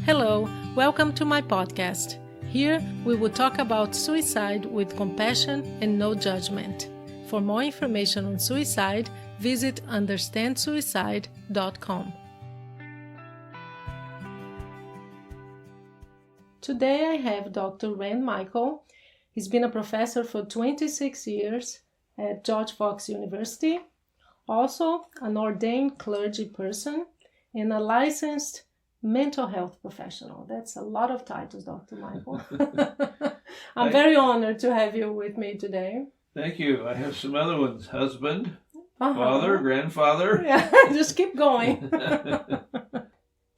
Hello, welcome to my podcast. Here we will talk about suicide with compassion and no judgment. For more information on suicide, visit understandsuicide.com. Today I have Dr. Rand Michael. He's been a professor for 26 years at George Fox University, also an ordained clergy person and a licensed mental health professional. That's a lot of titles, Dr. Michael. I'm very honored to have you with me today. Thank you. I have some other ones. Husband, father, grandfather. Yeah, just keep going.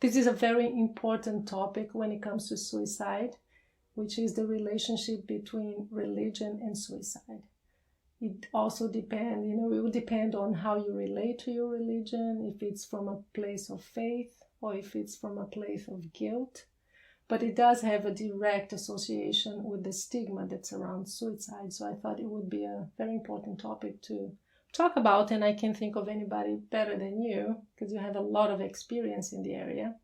This is a very important topic when it comes to suicide, which is the relationship between religion and suicide. It also depends, it will depend on how you relate to your religion, if it's from a place of faith or if it's from a place of guilt. But it does have a direct association with the stigma that surrounds suicide. So I thought it would be a very important topic to talk about, and I can't think of anybody better than you because you have a lot of experience in the area.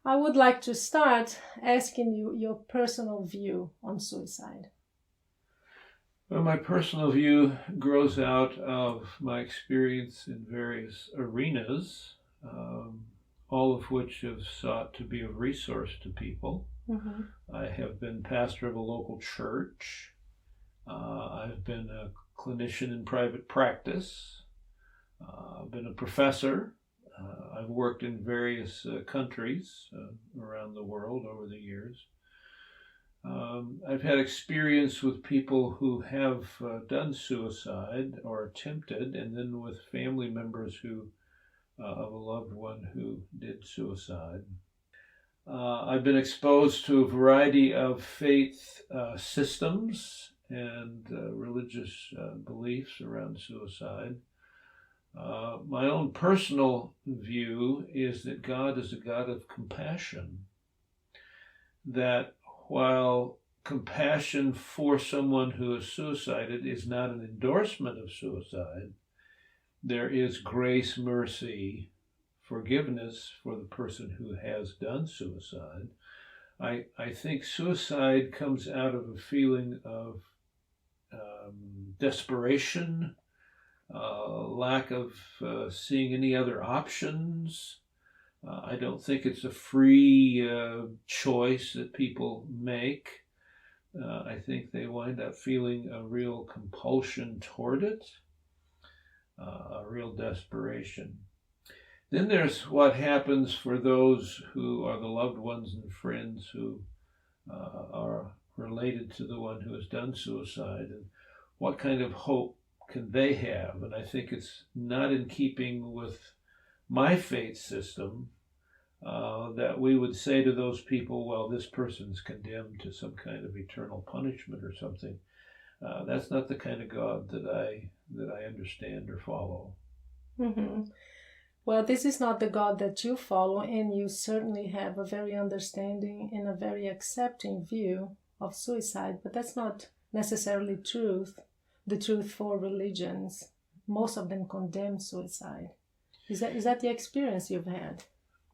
I would like to start asking you your personal view on suicide. Well, my personal view grows out of my experience in various arenas, all of which have sought to be of resource to people. Mm-hmm. I have been pastor of a local church. I've been a clinician in private practice. I've been a professor. I've worked in various countries around the world over the years. I've had experience with people who have done suicide or attempted, and then with family members who of a loved one who did suicide. I've been exposed to a variety of faith systems and religious beliefs around suicide. My own personal view is that God is a God of compassion, that while compassion for someone who is suicided is not an endorsement of suicide, there is grace, mercy, forgiveness for the person who has done suicide. I think suicide comes out of a feeling of desperation, lack of seeing any other options. I don't think it's a free choice that people make. I think they wind up feeling a real compulsion toward it, a real desperation. Then there's what happens for those who are the loved ones and friends who are related to the one who has done suicide, and what kind of hope can they have? And I think it's not in keeping with my faith system that we would say to those people, well, this person's condemned to some kind of eternal punishment or something. That's not the kind of God that I understand or follow. Mm-hmm. Well, this is not the God that you follow, and you certainly have a very understanding and a very accepting view of suicide, but that's not necessarily the truth for religions. Most of them condemn suicide. Is that the experience you've had?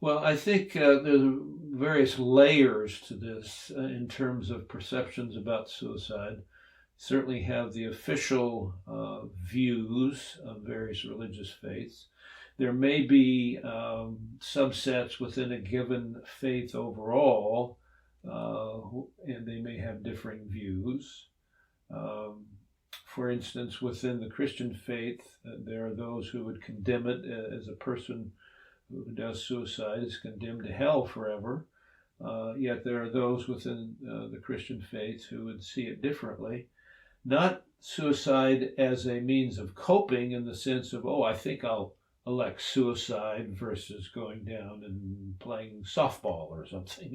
Well, I think there's various layers to this in terms of perceptions about suicide. Certainly have the official views of various religious faiths. There may be subsets within a given faith overall, and they may have differing views. For instance, within the Christian faith, there are those who would condemn it as a person who does suicide is condemned to hell forever. Yet there are those within the Christian faith who would see it differently. Not suicide as a means of coping in the sense of, I think I'll elect suicide versus going down and playing softball or something,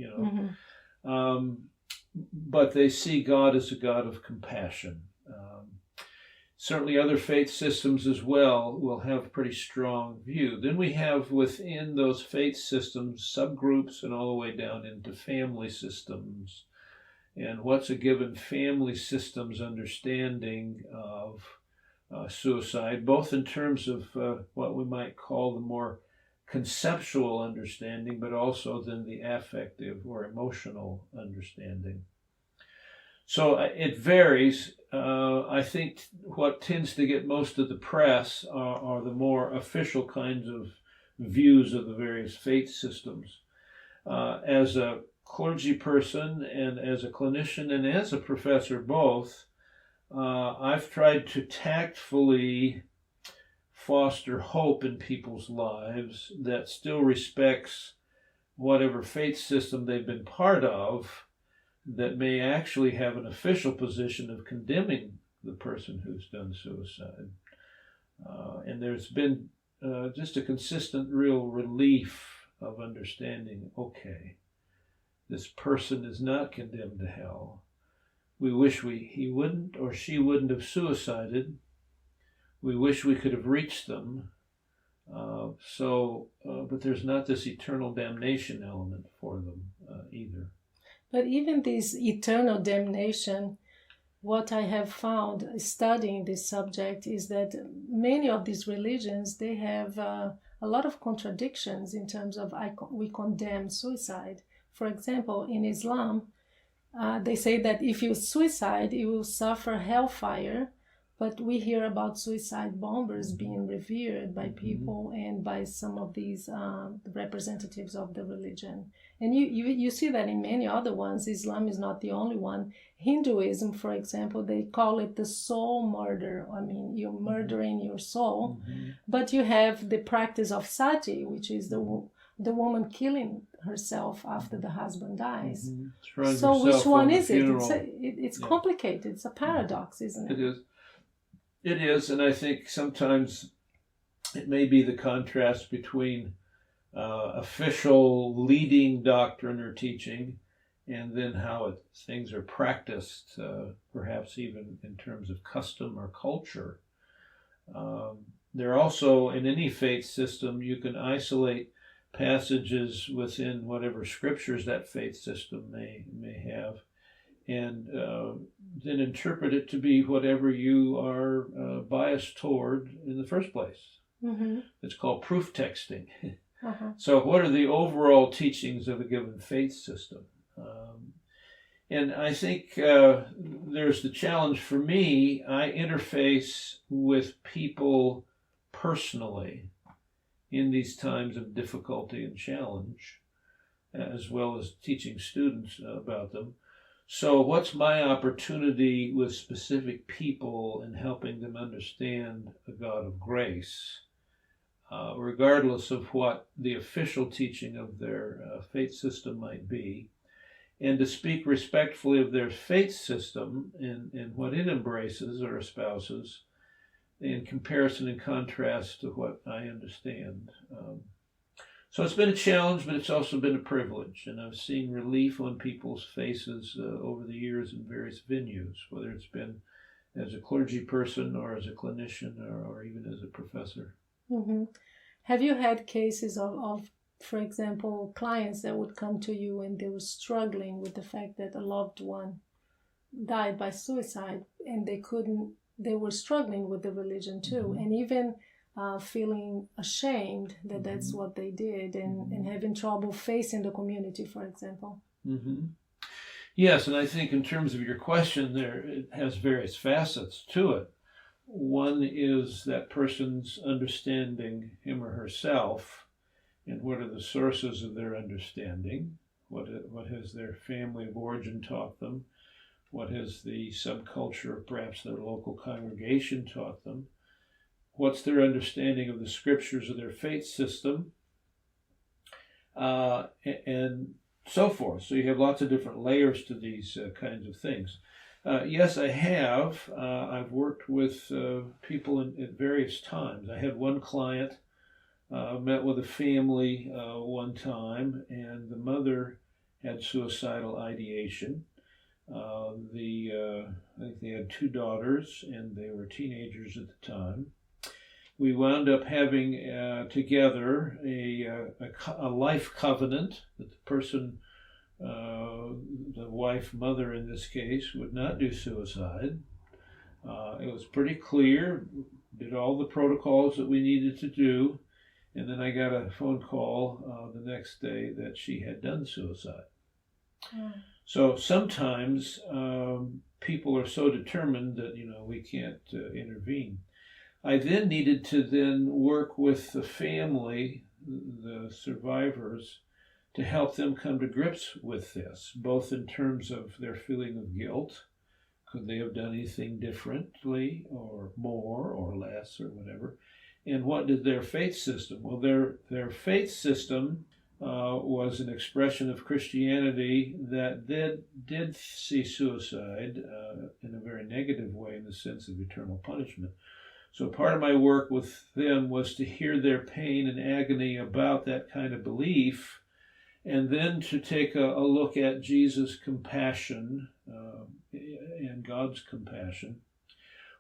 Mm-hmm. But they see God as a God of compassion. Certainly other faith systems as well will have a pretty strong view. Then we have within those faith systems subgroups and all the way down into family systems. And what's a given family system's understanding of suicide, both in terms of what we might call the more conceptual understanding, but also then the affective or emotional understanding. So it varies. I think what tends to get most of the press are the more official kinds of views of the various faith systems. As a clergy person and as a clinician and as a professor both, I've tried to tactfully foster hope in people's lives that still respects whatever faith system they've been part of, that may actually have an official position of condemning the person who's done suicide. And there's been just a consistent real relief of understanding, okay, this person is not condemned to hell. We wish he wouldn't or she wouldn't have suicided. We wish we could have reached them. But there's not this eternal damnation element for them either. But even this eternal damnation, what I have found studying this subject is that many of these religions, they have a lot of contradictions in terms of we condemn suicide. For example, in Islam, they say that if you suicide, you will suffer hellfire. But we hear about suicide bombers being revered by people and by some of these representatives of the religion. And you see that in many other ones. Islam is not the only one. Hinduism, for example, they call it the soul murder. I mean, you're murdering your soul. But you have the practice of sati, which is the woman killing herself after the husband dies. So which one is it? It's complicated. It's a paradox, isn't it? It is. It is, and I think sometimes it may be the contrast between official leading doctrine or teaching and then how things are practiced, perhaps even in terms of custom or culture. There are also, in any faith system, you can isolate passages within whatever scriptures that faith system may have, and then interpret it to be whatever you are biased toward in the first place. It's called proof texting. So what are the overall teachings of a given faith system? And I think there's the challenge for me. I interface with people personally in these times of difficulty and challenge, as well as teaching students about them. So what's my opportunity with specific people in helping them understand the God of grace, regardless of what the official teaching of their faith system might be, and to speak respectfully of their faith system and what it embraces or espouses in comparison and contrast to what I understand. So it's been a challenge, but it's also been a privilege, and I've seen relief on people's faces over the years in various venues, whether it's been as a clergy person or as a clinician or even as a professor. Have you had cases of, for example, clients that would come to you and they were struggling with the fact that a loved one died by suicide and they were struggling with the religion too, and even feeling ashamed that that's what they did and having trouble facing the community, for example? Yes, and I think in terms of your question there, it has various facets to it. One is that person's understanding him or herself, and what are the sources of their understanding, what has their family of origin taught them, what has the subculture of perhaps their local congregation taught them, what's their understanding of the scriptures of their faith system, and so forth. So you have lots of different layers to these kinds of things. Yes, I have. I've worked with people at various times. I had one client, met with a family one time, and the mother had suicidal ideation. I think they had 2 daughters, and they were teenagers at the time. We wound up having together a life covenant that the person, the wife, mother in this case, would not do suicide. It was pretty clear, did all the protocols that we needed to do, And then I got a phone call the next day that she had done suicide. So sometimes people are so determined that, we can't intervene. I then needed to then work with the family, the survivors, to help them come to grips with this, both in terms of their feeling of guilt. Could they have done anything differently or more or less or whatever? And what did their faith system? Well, their faith system was an expression of Christianity that did see suicide in a very negative way, in the sense of eternal punishment. So part of my work with them was to hear their pain and agony about that kind of belief, and then to take a look at Jesus' compassion and God's compassion.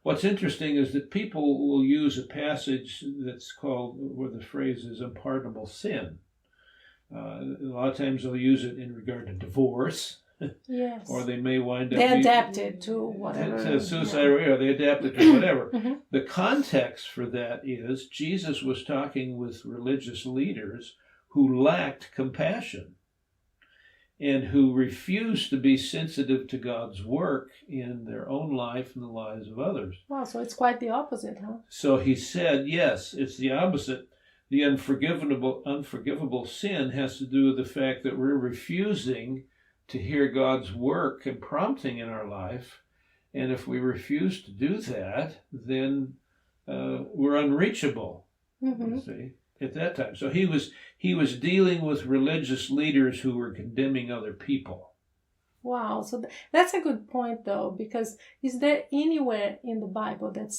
What's interesting is that people will use a passage that's called, where the phrase is unpardonable sin. A lot of times they'll use it in regard to divorce. Yes. Or they may wind up... They adapt it to whatever. To suicide, or they adapt it to whatever. Mm-hmm. The context for that is Jesus was talking with religious leaders who lacked compassion and who refused to be sensitive to God's work in their own life and the lives of others. Wow, so it's quite the opposite, huh? So he said, yes, it's the opposite. The unforgivable sin has to do with the fact that we're refusing to hear God's work and prompting in our life. And if we refuse to do that, then we're unreachable, you see, at that time. So he was dealing with religious leaders who were condemning other people. Wow, so that's a good point, though, because is there anywhere in the Bible that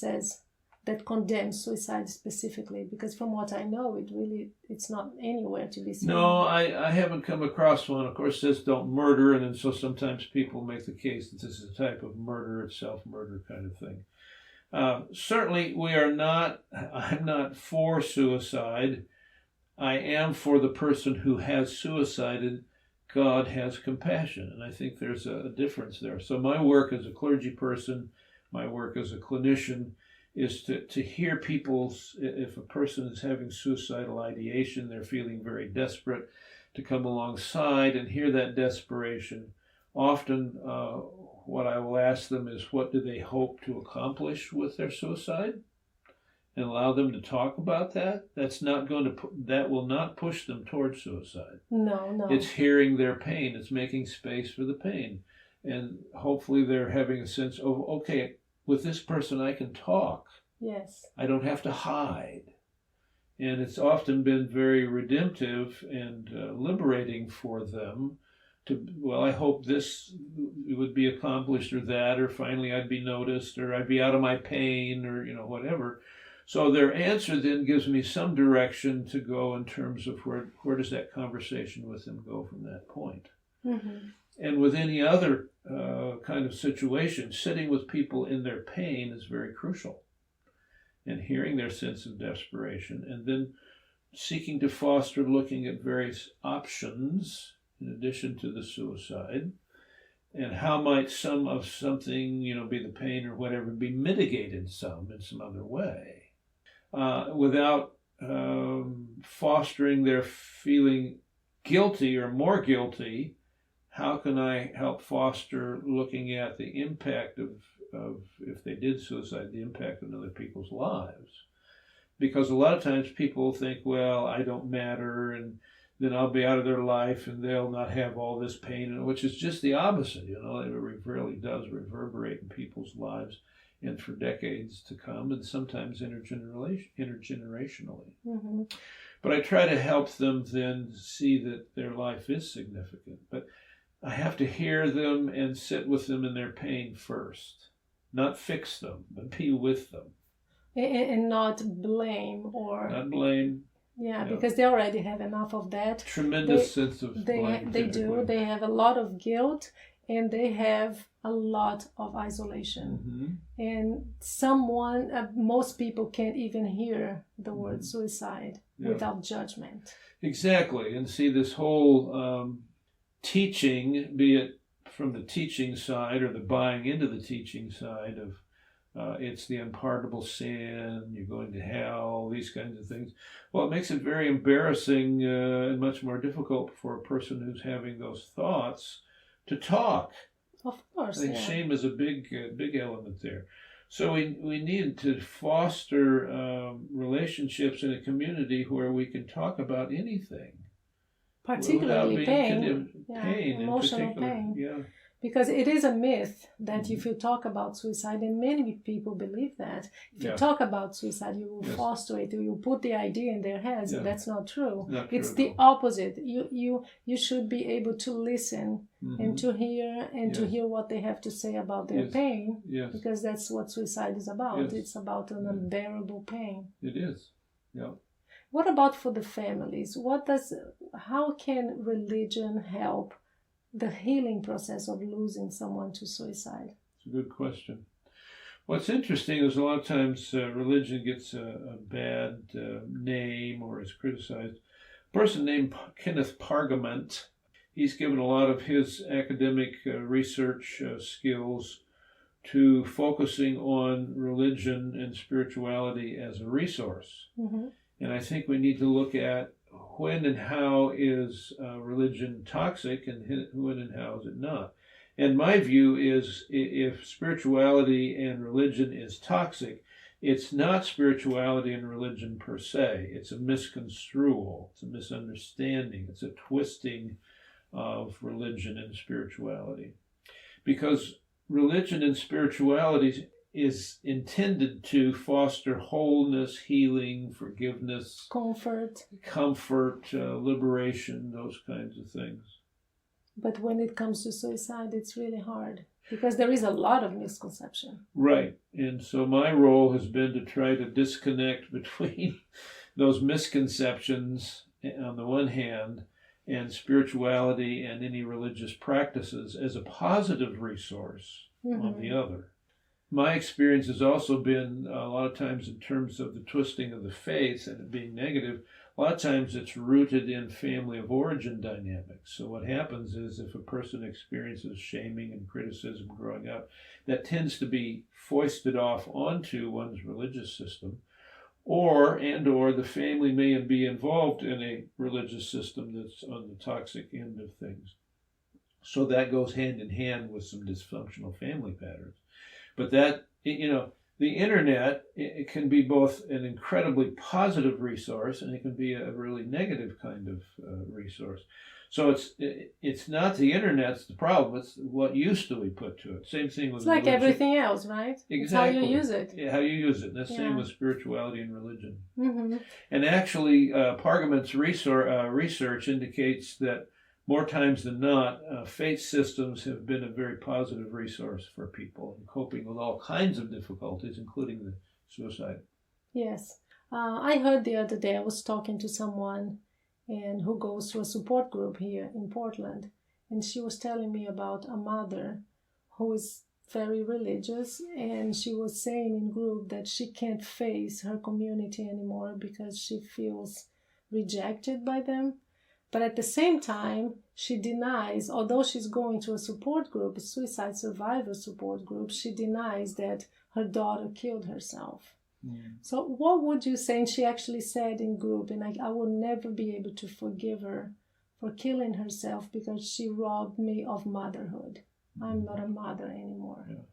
condemns suicide specifically? Because from what I know, it's not anywhere to be seen. No, I haven't come across one. Of course, it says don't murder, and then so sometimes people make the case that this is a type of murder, it's self-murder kind of thing. Certainly, I'm not for suicide. I am for the person who has suicided. God has compassion, and I think there's a difference there. So my work as a clergy person, my work as a clinician, is to hear if a person is having suicidal ideation, they're feeling very desperate, to come alongside and hear that desperation. Often what I will ask them is, what do they hope to accomplish with their suicide? And allow them to talk about that. That will not push them towards suicide. No. It's hearing their pain. It's making space for the pain. And hopefully they're having a sense of, okay, with this person I can talk. Yes. I don't have to hide. And it's often been very redemptive and liberating for them I hope this would be accomplished, or that, or finally I'd be noticed, or I'd be out of my pain, or whatever. So their answer then gives me some direction to go in terms of where does that conversation with them go from that point. Mm-hmm. And with any other kind of situation, sitting with people in their pain is very crucial. And hearing their sense of desperation, and then seeking to foster looking at various options in addition to the suicide, and how might something, be the pain or whatever, be mitigated in some other way, without fostering their feeling guilty or more guilty. How can I help foster looking at the impact of if they did suicide, the impact on other people's lives? Because a lot of times people think, well, I don't matter, and then I'll be out of their life and they'll not have all this pain, which is just the opposite. It really does reverberate in people's lives and for decades to come, and sometimes intergenerationally. Mm-hmm. But I try to help them then see that their life is significant. But I have to hear them and sit with them in their pain first. Not fix them, but be with them. And not blame or... Not blame. Yeah, because they already have enough of that. Tremendous sense of blame. They do. They have a lot of guilt, and they have a lot of isolation. Mm-hmm. And most people can't even hear the word suicide without judgment. Exactly. And see, this whole teaching, be it from the teaching side or the buying into the teaching side of it's the unpardonable sin, you're going to hell, these kinds of things. Well, it makes it very embarrassing and much more difficult for a person who's having those thoughts to talk. Of course, I think yeah. shame is a big element there. So we need to foster relationships in a community where we can talk about anything. Particularly pain, pain emotional in particular. pain. Yeah. Because it is a myth that if you talk about suicide, and many people believe that, if you talk about suicide, you will foster it, you will put the idea in their heads. Yeah. That's not true. Not true it's at the all. opposite. You should be able to listen and to hear to hear what they have to say about their pain, because that's what suicide is about. Yes. It's about an unbearable pain. It is. Yeah. What about for the families? How can religion help the healing process of losing someone to suicide? It's a good question. What's interesting is a lot of times religion gets a bad name or is criticized. A person named Kenneth Pargament, he's given a lot of his academic research skills to focusing on religion and spirituality as a resource. Mm-hmm. And I think we need to look at when and how is religion toxic and when and how is it not. And my view is if spirituality and religion is toxic, it's not spirituality and religion per se. It's a misconstrual, it's a misunderstanding, it's a twisting of religion and spirituality. Because religion and spirituality is intended to foster wholeness, healing, forgiveness, comfort, liberation, those kinds of things. But when it comes to suicide, it's really hard because there is a lot of misconception. Right. And so my role has been to try to disconnect between those misconceptions on the one hand and spirituality and any religious practices as a positive resource on the other. My experience has also been a lot of times in terms of the twisting of the faith and it being negative, a lot of times it's rooted in family of origin dynamics. So what happens is if a person experiences shaming and criticism growing up, that tends to be foisted off onto one's religious system, or the family may be involved in a religious system that's on the toxic end of things. So that goes hand in hand with some dysfunctional family patterns. But that, the internet, it can be both an incredibly positive resource and it can be a really negative kind of resource. So it's not the internet's the problem, it's what use do we put to it. Same thing with it's like religion. Everything else, right? Exactly. It's how you use it. Yeah, how you use it. And the same with spirituality and religion. Mm-hmm. And actually, Pargament's research indicates that more times than not, faith systems have been a very positive resource for people in coping with all kinds of difficulties, including the suicide. Yes. I heard the other day, I was talking to someone who goes to a support group here in Portland, and she was telling me about a mother who is very religious, and she was saying in group that she can't face her community anymore because she feels rejected by them. But at the same time, she denies, although she's going to a support group, a suicide survivor support group, she denies that her daughter killed herself. Mm. So what would you say? And she actually said in group, and I will never be able to forgive her for killing herself because she robbed me of motherhood. I'm not a mother anymore. Yeah.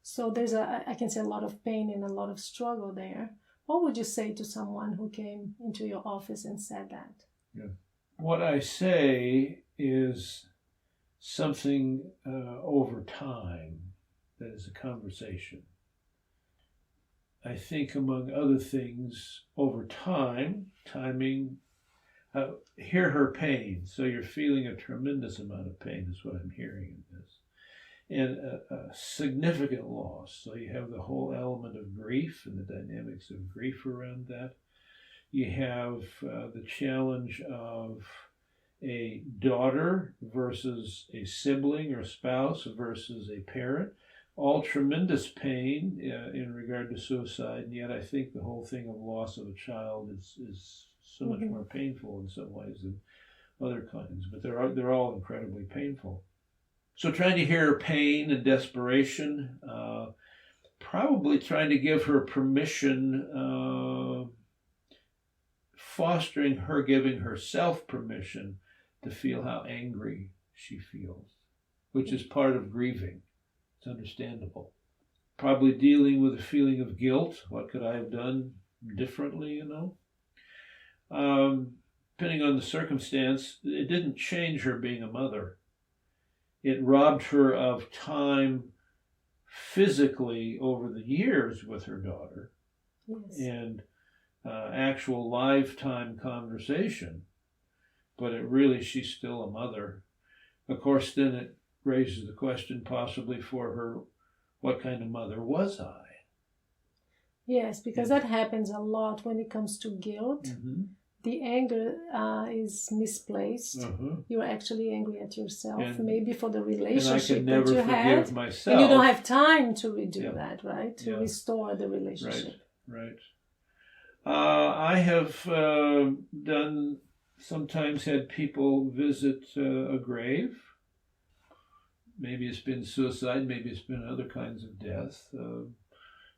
So there's I can say a lot of pain and a lot of struggle there. What would you say to someone who came into your office and said that? Yeah. What I say is something over time that is a conversation. I think, among other things, over timing, hear her pain. So you're feeling a tremendous amount of pain is what I'm hearing in this. And a significant loss. So you have the whole element of grief and the dynamics of grief around that. You have the challenge of a daughter versus a sibling or spouse versus a parent. All tremendous pain in regard to suicide, and yet I think the whole thing of loss of a child is so much more painful in some ways than other kinds. But they're all incredibly painful. So trying to hear pain and desperation, probably trying to give her permission, fostering her giving herself permission to feel how angry she feels, which is part of grieving. It's understandable. Probably dealing with a feeling of guilt. What could I have done differently, Depending on the circumstance, it didn't change her being a mother. It robbed her of time physically over the years with her daughter. Yes. And actual lifetime conversation. But she's still a mother. Of course, then it raises the question possibly for her, what kind of mother was I? Yes, because that happens a lot when it comes to guilt. Mm-hmm. The anger is misplaced. Uh-huh. You're actually angry at yourself, And- maybe for the relationship And I can never that you forgive had. myself. And you don't have time to redo Yeah. that, right? To Yeah. restore the relationship. Right. I have sometimes had people visit a grave. Maybe it's been suicide, maybe it's been other kinds of death.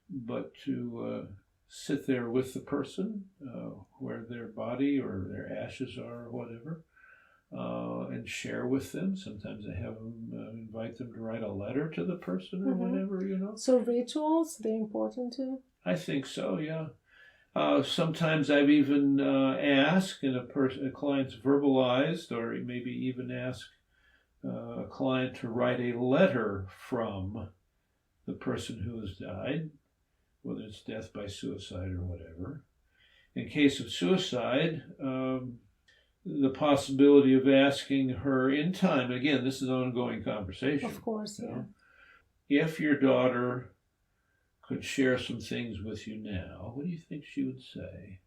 But to sit there with the person, where their body or their ashes are or whatever, and share with them. Sometimes I have them invite them to write a letter to the person or whatever, So rituals, they're important too? I think so, yeah. Sometimes I've even asked, and a client's verbalized, or maybe even asked a client to write a letter from the person who has died, whether it's death by suicide or whatever. In case of suicide, the possibility of asking her in time, again, this is an ongoing conversation. Of course, yeah. If your daughter could share some things with you now, what do you think she would say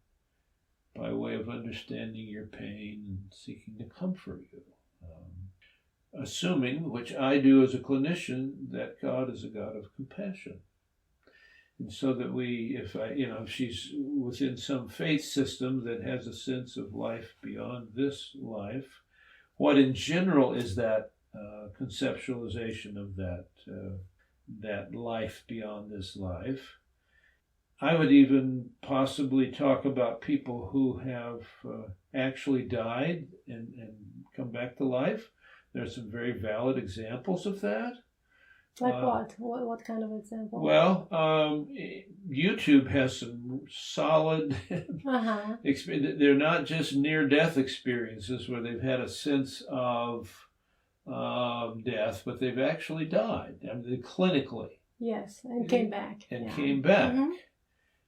by way of understanding your pain and seeking to comfort you? Assuming, which I do as a clinician, that God is a God of compassion. And so that if she's within some faith system that has a sense of life beyond this life, what in general is that conceptualization of that life beyond this life? I would even possibly talk about people who have actually died and come back to life. There's some very valid examples of that. Like what? What kind of example? Well, YouTube has some solid experience. They're not just near-death experiences where they've had a sense of death, but they've actually died. I mean, clinically. Yes, and came back. Came back.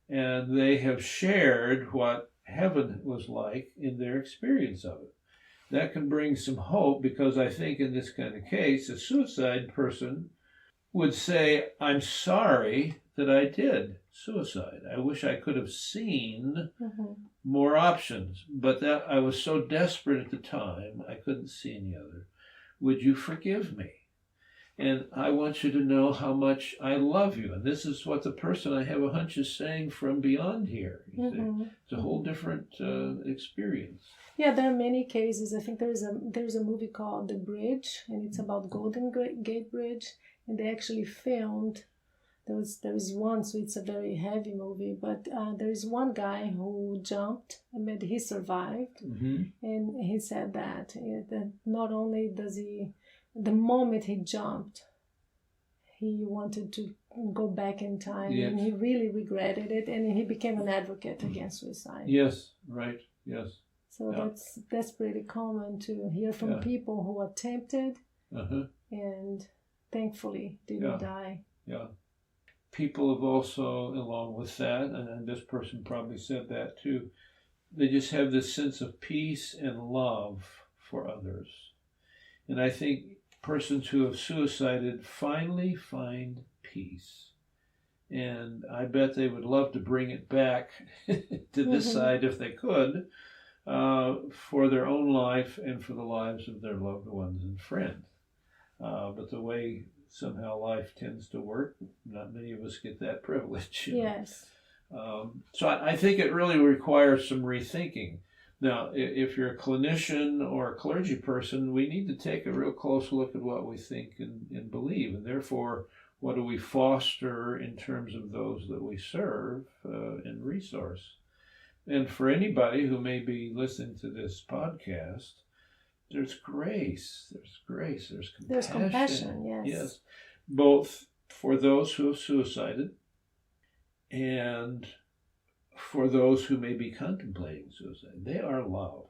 And they have shared what heaven was like in their experience of it. That can bring some hope, because I think in this kind of case, a suicide person would say, I'm sorry that I did suicide. I wish I could have seen more options, but that I was so desperate at the time, I couldn't see any other. Would you forgive me? And I want you to know how much I love you. And this is what the person, I have a hunch, is saying from beyond here. It's a whole different experience. Yeah, there are many cases. I think there's a movie called The Bridge, and it's about Golden Gate Bridge. And they actually filmed, there is one, so it's a very heavy movie, but there is one guy who jumped, and he survived. And he said that not only does the moment he jumped, he wanted to go back in time, and he really regretted it, and he became an advocate against suicide. Yes, right, yes. So that's pretty common to hear from people who attempted and thankfully didn't die. Yeah. People have also, along with that, and this person probably said that too, they just have this sense of peace and love for others. And I think persons who have suicided finally find peace. And I bet they would love to bring it back to this side if they could, for their own life and for the lives of their loved ones and friends. But the way somehow life tends to work, not many of us get that privilege. Yes. So I think it really requires some rethinking. Now, if you're a clinician or a clergy person, we need to take a real close look at what we think and believe. And therefore, what do we foster in terms of those that we serve and resource. And for anybody who may be listening to this podcast, there's grace, there's compassion. There's compassion, yes. Yes, both for those who have suicided and for those who may be contemplating suicide. They are loved.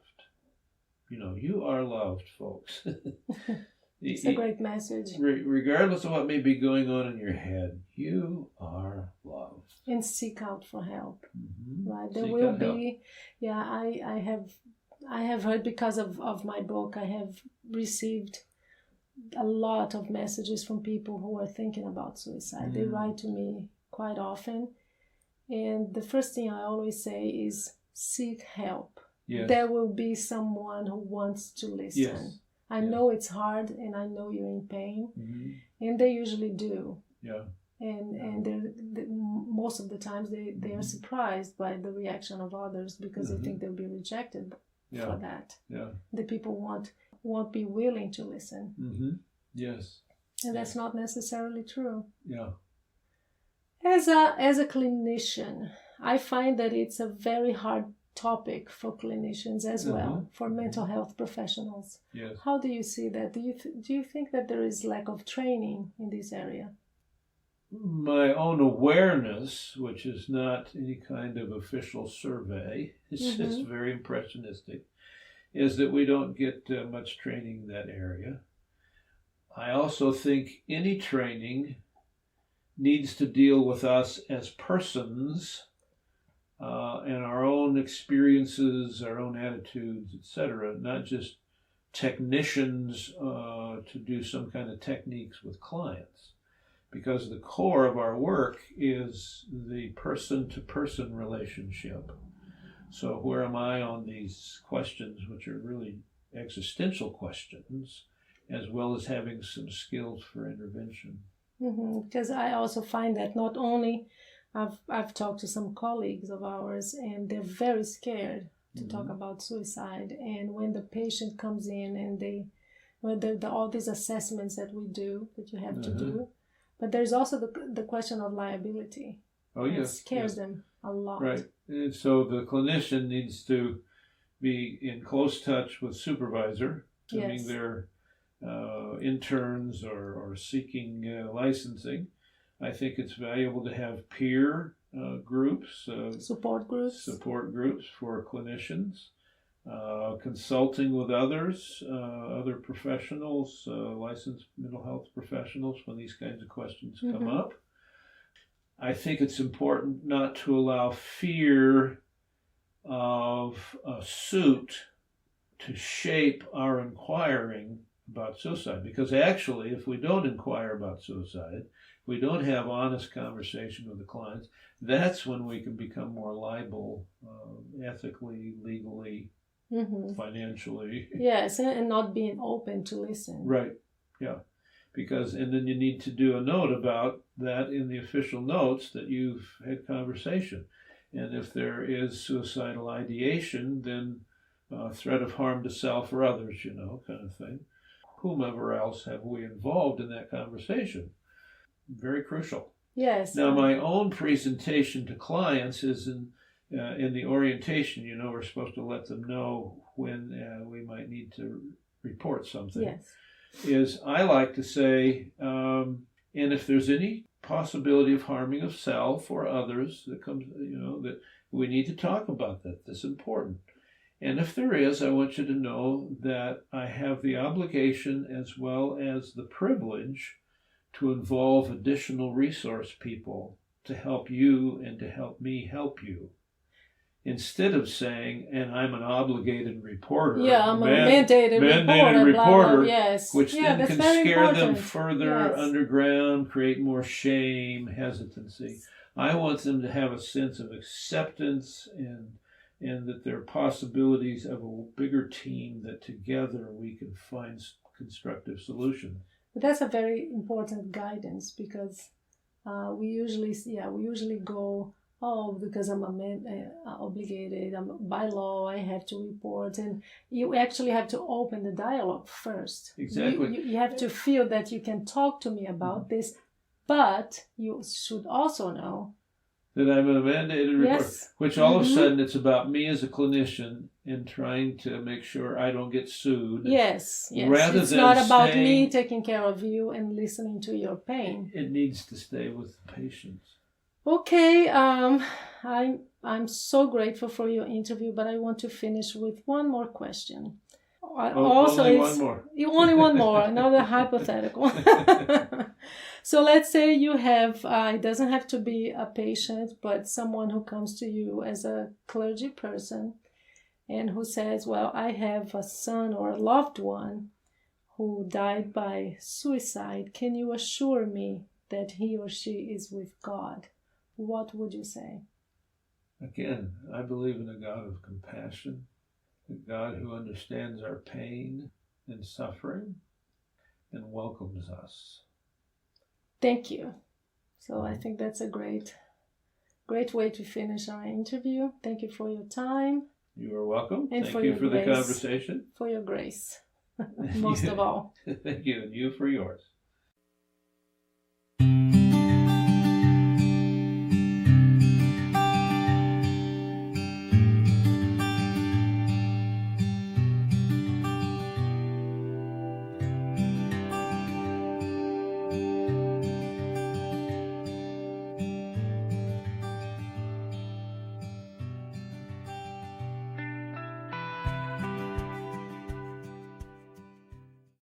You are loved, folks. It's a great message. Regardless of what may be going on in your head, you are loved. And seek out for help. Mm-hmm. Right? There Seek will out be, help. I have heard because of my book, I have received a lot of messages from people who are thinking about suicide. Mm. They write to me quite often. And the first thing I always say is seek help. Yes. There will be someone who wants to listen. Yes. I know it's hard and I know you're in pain. Mm-hmm. And they usually do. Yeah. And most of the times they are surprised by the reaction of others because they think they'll be rejected for that. Yeah. The people won't be willing to listen. Mm-hmm. Yes. And that's not necessarily true. Yeah. As a clinician, I find that it's a very hard topic for clinicians as well, for mental health professionals. Yes. How do you see that? Do you think that there is lack of training in this area? My own awareness, which is not any kind of official survey, it's just very impressionistic, is that we don't get much training in that area. I also think any training needs to deal with us as persons and our own experiences, our own attitudes, etc., not just technicians to do some kind of techniques with clients. Because the core of our work is the person-to-person relationship. So where am I on these questions, which are really existential questions, as well as having some skills for intervention? Because I also find that not only I've talked to some colleagues of ours, and they're very scared to talk about suicide. And when the patient comes in and all these assessments that we do, that you have to do, but there's also the question of liability. Oh, yes. It scares them a lot. Right. And so the clinician needs to be in close touch with supervisor, assuming they're interns or seeking licensing. I think it's valuable to have peer groups, support groups for clinicians, consulting with others, other professionals, licensed mental health professionals when these kinds of questions come up. I think it's important not to allow fear of a suit to shape our inquiring about suicide, because actually if we don't inquire about suicide, we don't have honest conversation with the clients, that's when we can become more liable ethically, legally, financially. Yes, and not being open to listen. Right, yeah. And then you need to do a note about that in the official notes that you've had conversation. And if there is suicidal ideation, then threat of harm to self or others, kind of thing. Whomever else have we involved in that conversation? Very crucial. Yes. Now, my own presentation to clients is in the orientation. We're supposed to let them know when we might need to report something. Yes. Is I like to say, and if there's any possibility of harming of self or others that comes, that we need to talk about that. That's important. And if there is, I want you to know that I have the obligation as well as the privilege to involve additional resource people to help you and to help me help you. Instead of saying, and I'm an obligated reporter. Yeah, I'm a mandated reporter. Blah, blah, yes. Which then can scare important. them further underground, create more shame, hesitancy. I want them to have a sense of acceptance and that there are possibilities of a bigger team that together we can find constructive solutions. But that's a very important guidance because we usually go, because I'm obligated, by law, I have to report. And you actually have to open the dialogue first. Exactly. You have to feel that you can talk to me about this But you should also know that I'm a mandated reporter, yes. which all of a sudden it's about me as a clinician and trying to make sure I don't get sued. Yes. Rather it's than not about staying, me taking care of you and listening to your pain. It needs to stay with the patients. Okay, I'm so grateful for your interview, but I want to finish with one more question. Only one more. Only one more, another hypothetical. So let's say you have, it doesn't have to be a patient, but someone who comes to you as a clergy person and who says, well, I have a son or a loved one who died by suicide. Can you assure me that he or she is with God? What would you say? Again, I believe in a God of compassion, a God who understands our pain and suffering and welcomes us. Thank you. So I think that's a great way to finish our interview. Thank you for your time. You are welcome. And Thank you for grace, the conversation. For your grace, most of all. Thank you, and you for yours.